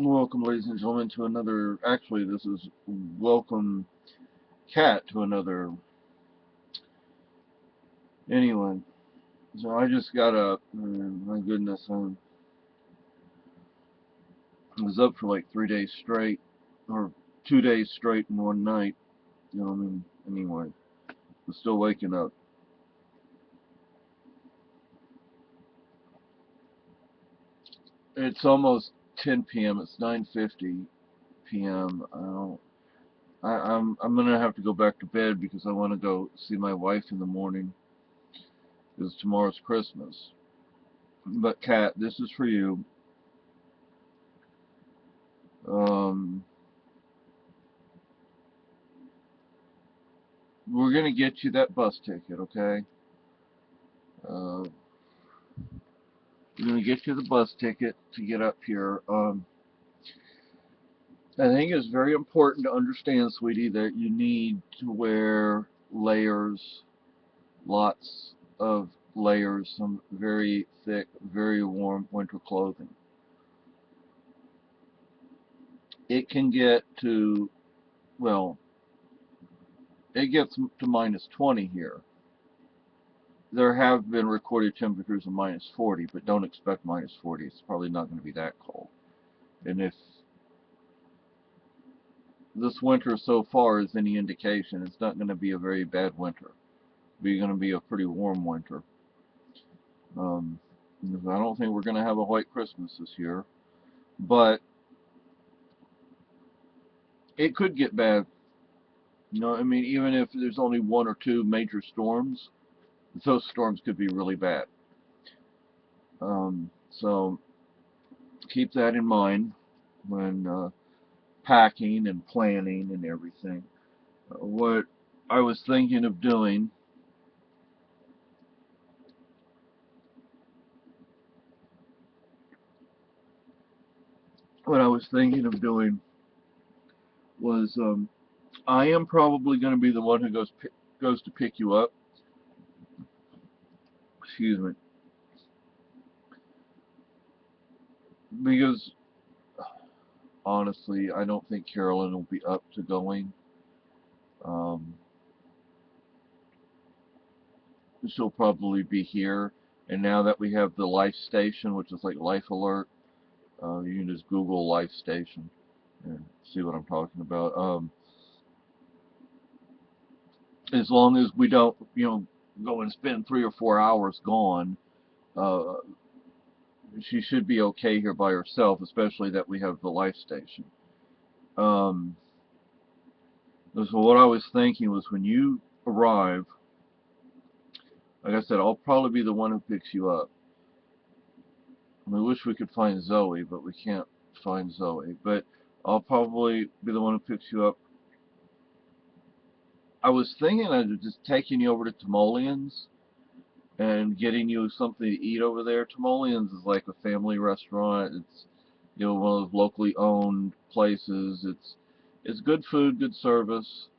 Welcome, ladies and gentlemen, to another. Actually, this is welcome, cat, to another. Anyway, so I just got up. And my goodness, I was up for like 3 days straight, or 2 days straight in one night. You know what I mean? Anyway, I'm still waking up. It's almost 10 p.m. It's 9:50 p.m. I'm gonna have to go back to bed because I want to go see my wife in the morning because tomorrow's Christmas. But Kat, this is for you. Um, we're gonna get you that bus ticket, okay? Uh, we're gonna get you the bus ticket to get up here. I think it's very important to understand, sweetie, that you need to wear layers, lots of layers, some very thick, very warm winter clothing. It can get to, well, it gets to minus 20 here. There have been recorded temperatures of minus 40, but don't expect minus 40. It's probably not going to be that cold. And if this winter so far is any indication, it's not going to be a very bad winter. It's going to be a pretty warm winter. Um, I don't think we're going to have a white Christmas this year, but it could get bad. I mean, even if there's only one or two major storms, those storms could be really bad. So keep that in mind when packing and planning and everything. What I was thinking of doing, what I was thinking of doing was I am probably going to be the one who goes to pick you up. Excuse me, because honestly, I don't think Carolyn will be up to going. Um, she'll probably be here. And now that we have the Life Station, which is like Life Alert, you can just Google Life Station and see what I'm talking about. As long as we don't, go and spend 3 or 4 hours gone, uh, she should be okay here by herself, especially that we have the Life Station. Um, so what I was thinking was when you arrive, like I said, I'll probably be the one who picks you up. We wish we could find Zoe, but we can't find Zoe. But I'll probably be the one who picks you up. I was thinking of just taking you over to Timoleon's and getting you something to eat over there. Timoleon's is like a family restaurant. It's one of those locally owned places. It's good food, good service.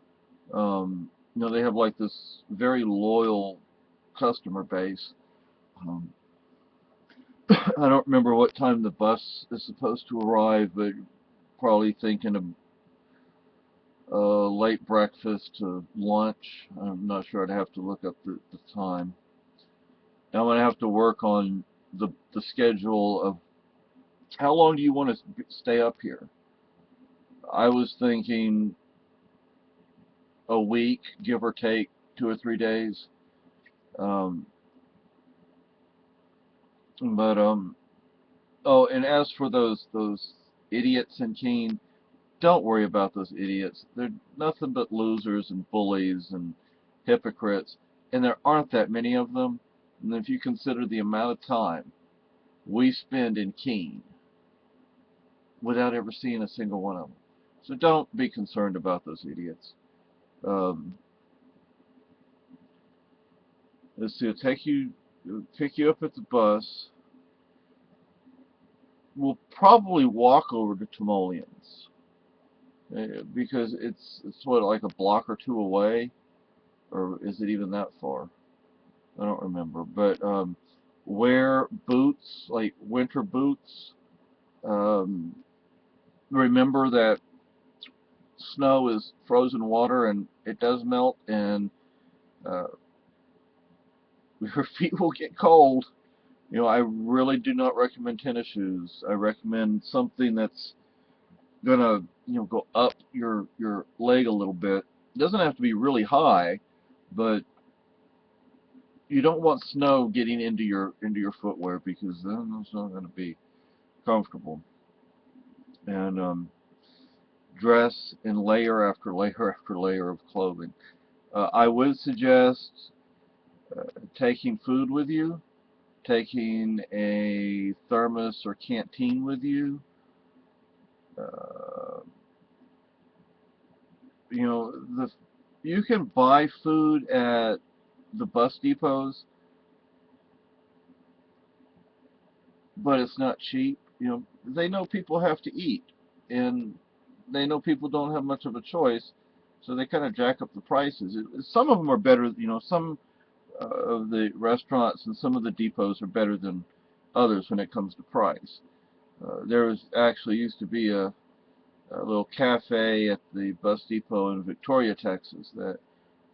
They have like this very loyal customer base. Um, I don't remember what time the bus is supposed to arrive, but probably thinking of late breakfast to lunch. I'm not sure. I'd have to look up the time. I'm gonna have to work on the schedule of how long do you want to stay up here. I was thinking a week, give or take 2 or 3 days. Um, but oh, and as for those idiots in Keene, don't worry about those idiots. They're nothing but losers and bullies and hypocrites, and there aren't that many of them. And if you consider the amount of time we spend in Keene without ever seeing a single one of them, so don't be concerned about those idiots. Um, let's see. I'll pick you up at the bus. We'll probably walk over to Timoleon's because it's what like a block or two away, or is it even that far? I don't remember. But wear boots, like winter boots. Um, remember that snow is frozen water and it does melt, and uh, your feet will get cold. You know, I really do not recommend tennis shoes. I recommend something that's gonna, go up your leg a little bit. It doesn't have to be really high, but you don't want snow getting into your footwear, because then it's not gonna be comfortable. And dress in layer after layer after layer of clothing. I would suggest taking food with you, taking a thermos or canteen with you. Uh, you know, you can buy food at the bus depots, but it's not cheap. You know, they know people have to eat, and they know people don't have much of a choice, so they kind of jack up the prices. Some of them are better. You know, some of the restaurants and some of the depots are better than others when it comes to price. There was actually used to be a little cafe at the bus depot in Victoria, Texas, that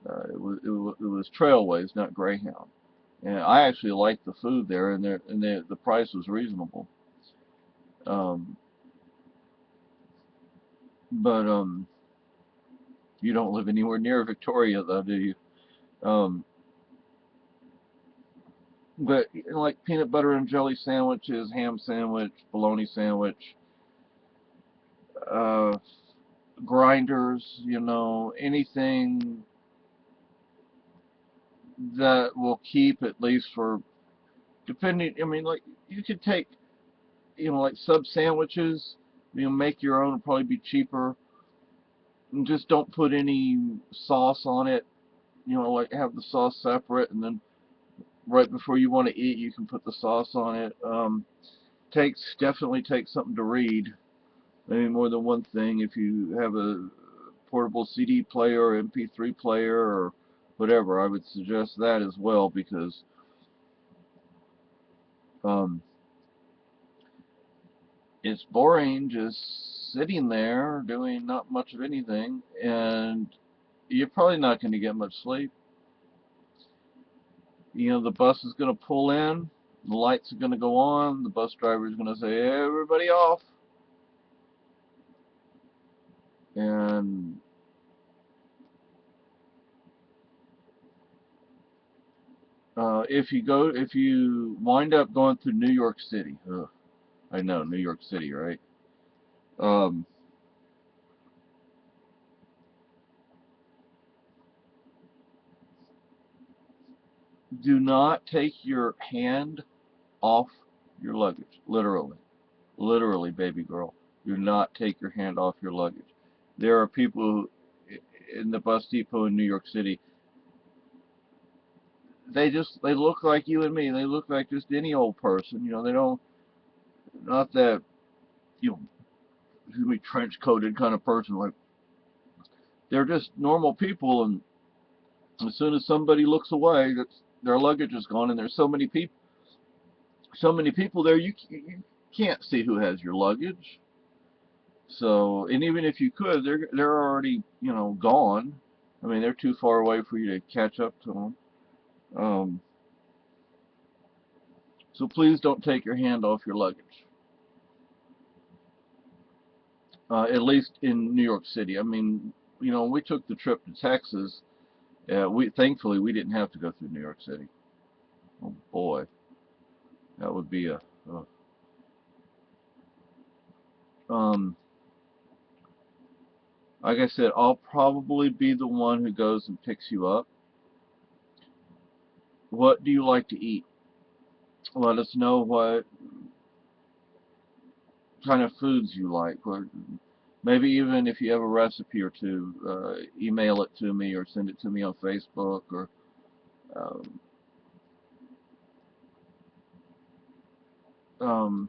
it was Trailways, not Greyhound. And I actually liked the food there, and the price was reasonable. Um, but you don't live anywhere near Victoria, though, do you? Um, but like peanut butter and jelly sandwiches, ham sandwich, bologna sandwich, uh, grinders, anything that will keep at least for, depending. I mean, like, you could take, like sub sandwiches. Make your own, it'll probably be cheaper. And just don't put any sauce on it. Like, have the sauce separate, and then right before you want to eat, you can put the sauce on it. Definitely take something to read, maybe more than one thing. If you have a portable CD player or MP3 player or whatever, I would suggest that as well, because um, it's boring just sitting there doing not much of anything, and you're probably not going to get much sleep. The bus is going to pull in, the lights are going to go on, the bus driver is going to say, "Hey, everybody off," and if you wind up going through New York City, ugh, I know, New York City, right? Um, do not take your hand off your luggage, literally. Literally, baby girl. Do not take your hand off your luggage. There are people in the bus depot in New York City. They look like you and me. They look like just any old person. They don't, not that, you know, trench coated kind of person. Like, they're just normal people, and as soon as somebody looks away, their luggage is gone, and there's so many people there. You can't see who has your luggage. So, and even if you could, they're already, gone. I mean, they're too far away for you to catch up to them. Um, so please don't take your hand off your luggage. At least in New York City. I mean, when we took the trip to Texas, we thankfully we didn't have to go through New York City. Oh boy, that would be a um. Like I said, I'll probably be the one who goes and picks you up. What do you like to eat? Let us know what kind of foods you like, or maybe even if you have a recipe or two, email it to me or send it to me on Facebook. Or um, um,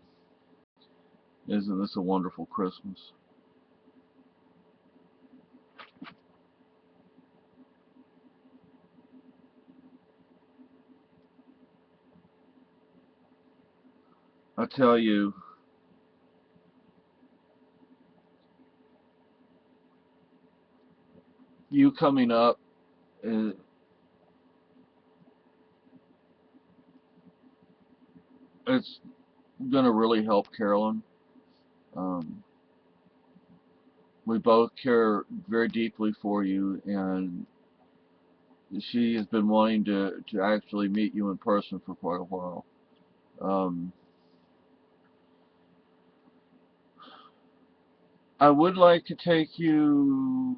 isn't this a wonderful Christmas? I tell you, you coming up, uh, it's going to really help Carolyn. Um, we both care very deeply for you, and she has been wanting to actually meet you in person for quite a while. Um, I would like to take you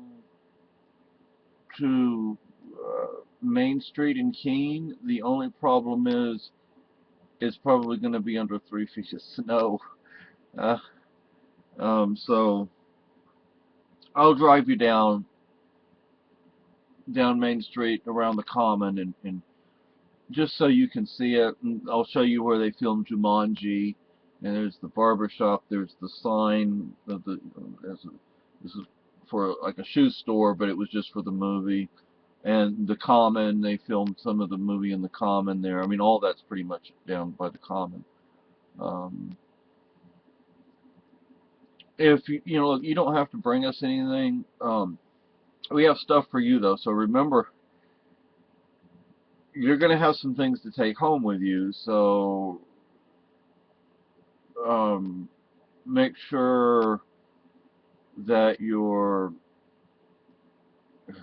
to Main Street in Keene. The only problem is it's probably going to be under 3 feet of snow. Uh, so I'll drive you down Main Street around the Common, and just so you can see it. And I'll show you where they filmed Jumanji. And there's the barber shop. There's the sign of this is for like a shoe store, but it was just for the movie. And the Common, they filmed some of the movie in the Common there. I mean, all that's pretty much down by the Common. Um, if you know, you don't have to bring us anything. We have stuff for you though. So remember, you're gonna have some things to take home with you. So um, make sure that your,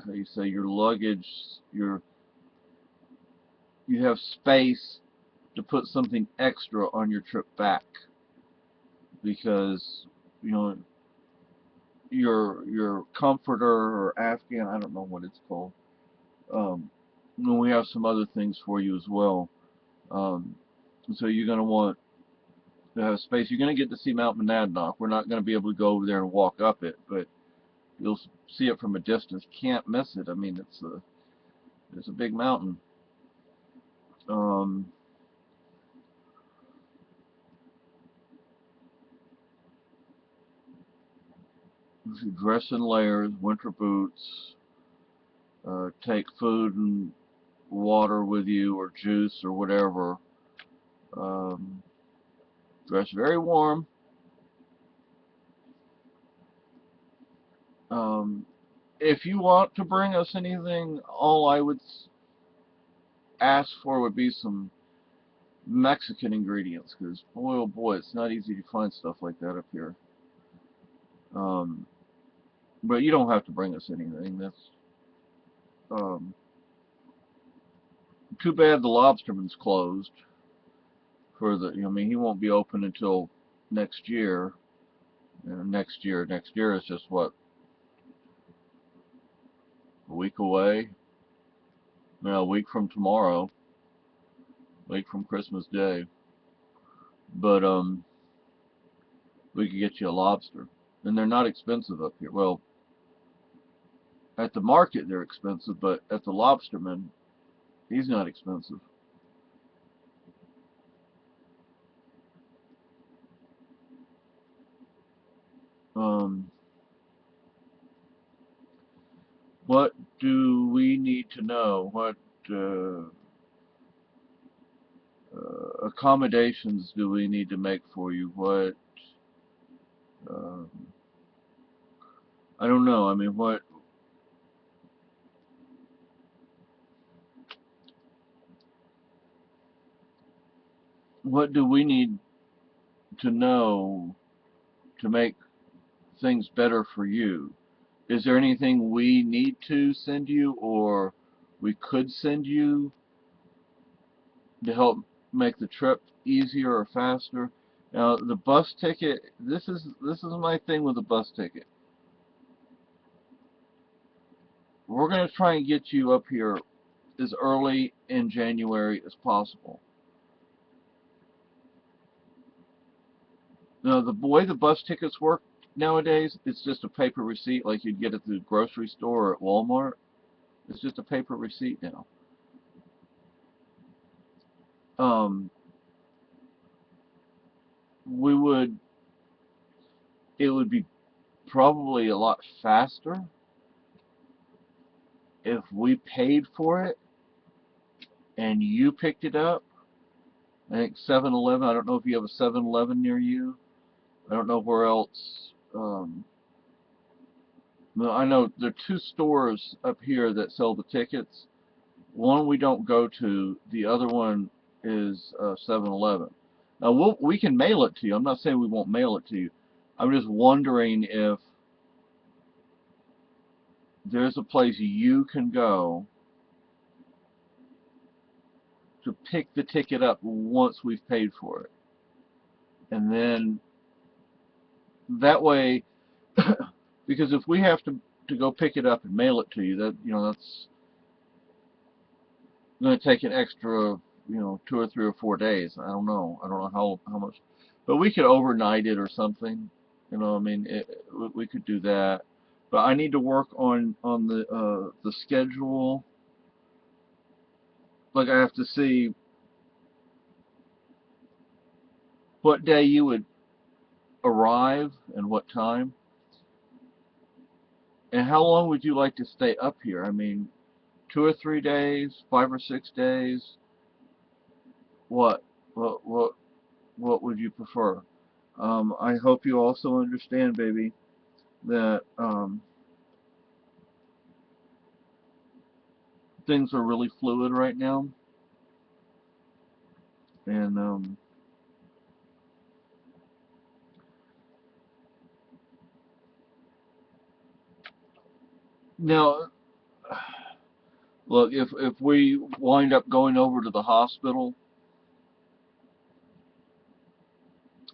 how you say, your luggage, you have space to put something extra on your trip back, because you know your comforter or Afghan, I don't know what it's called. Um, and we have some other things for you as well. Um, so you're going to want to have space. You're going to get to see Mount Monadnock. We're not going to be able to go over there and walk up it, but you'll see it from a distance. Can't miss it. I mean, it's a big mountain. Um, Dress in layers, winter boots. Take food and water with you, or juice, or whatever. Um, Dress very warm. Um, if you want to bring us anything, all I would ask for would be some Mexican ingredients, because boy, oh boy, it's not easy to find stuff like that up here. Um, but you don't have to bring us anything. That's um, too bad the Lobsterman's closed for the. I mean, he won't be open until next year. Next year is just what, a week away. No, a week from tomorrow. A week from Christmas Day. But we could get you a lobster, and they're not expensive up here. Well, at the market they're expensive, but at the Lobsterman, he's not expensive. Um, what do we need to know? What uh, accommodations do we need to make for you? What um, I don't know. I mean, what do we need to know to make things better for you? Is there anything we need to send you, or we could send you to help make the trip easier or faster? Now, the bus ticket, this is my thing with the bus ticket. We're going to try and get you up here as early in January as possible. Now, the way the bus tickets work nowadays, it's just a paper receipt like you'd get at the grocery store or at Walmart. It's just a paper receipt now. Um, we would, it would be probably a lot faster if we paid for it and you picked it up. I think 7-Eleven, I don't know if you have a 7-Eleven near you. I don't know where else. Well, I know there are two stores up here that sell the tickets. One we don't go to. The other one is 7-Eleven. Now we can mail it to you. I'm not saying we won't mail it to you. I'm just wondering if there's a place you can go to pick the ticket up once we've paid for it. And then that way, because if we have to go pick it up and mail it to you, that that's going to take an extra 2 or 3 or 4 days. I don't know how much, but we could overnight it or something. I mean, we could do that. But I need to work on the schedule. Like I have to see what day you would arrive and what time. And how long would you like to stay up here? I mean, 2 or 3 days, 5 or 6 days? What? What? What would you prefer? I hope you also understand, baby, that things are really fluid right now, and now, look, if we wind up going over to the hospital,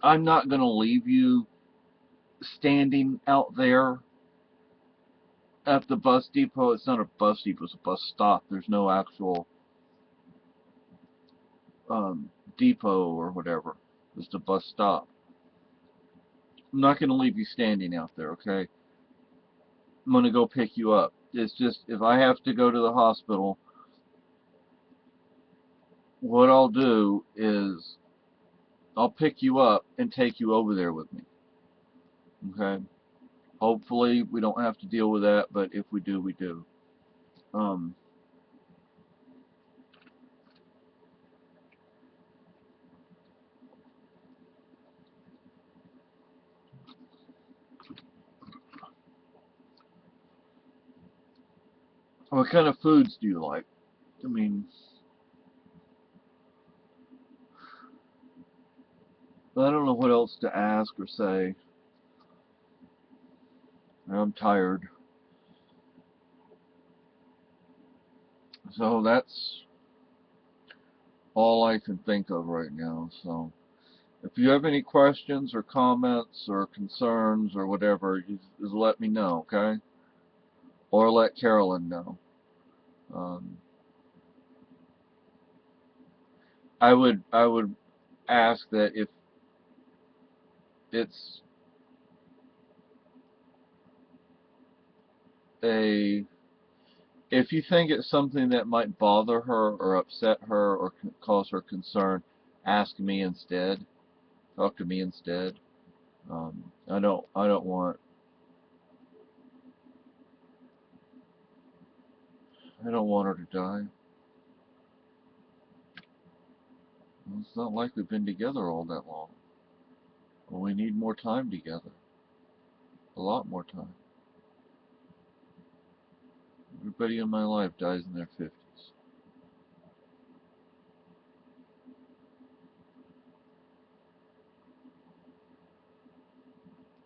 I'm not going to leave you standing out there at the bus depot. It's not a bus depot, it's a bus stop. There's no actual depot or whatever. It's a bus stop. I'm not going to leave you standing out there, okay? I'm going to go pick you up. It's just, if I have to go to the hospital, what I'll do is I'll pick you up and take you over there with me, okay? Hopefully we don't have to deal with that, but if we do, we do. Um, what kind of foods do you like? I mean, I don't know what else to ask or say. I'm tired. So that's all I can think of right now. So if you have any questions or comments or concerns or whatever, just let me know, okay? Or let Carolyn know. Um, I would ask that it's a if you think it's something that might bother her or upset her or cause her concern, ask me instead. Talk to me instead. I don't want her to die. Well, it's not like we've been together all that long. Well, we need more time together. A lot more time. Everybody in my life dies in their 50s.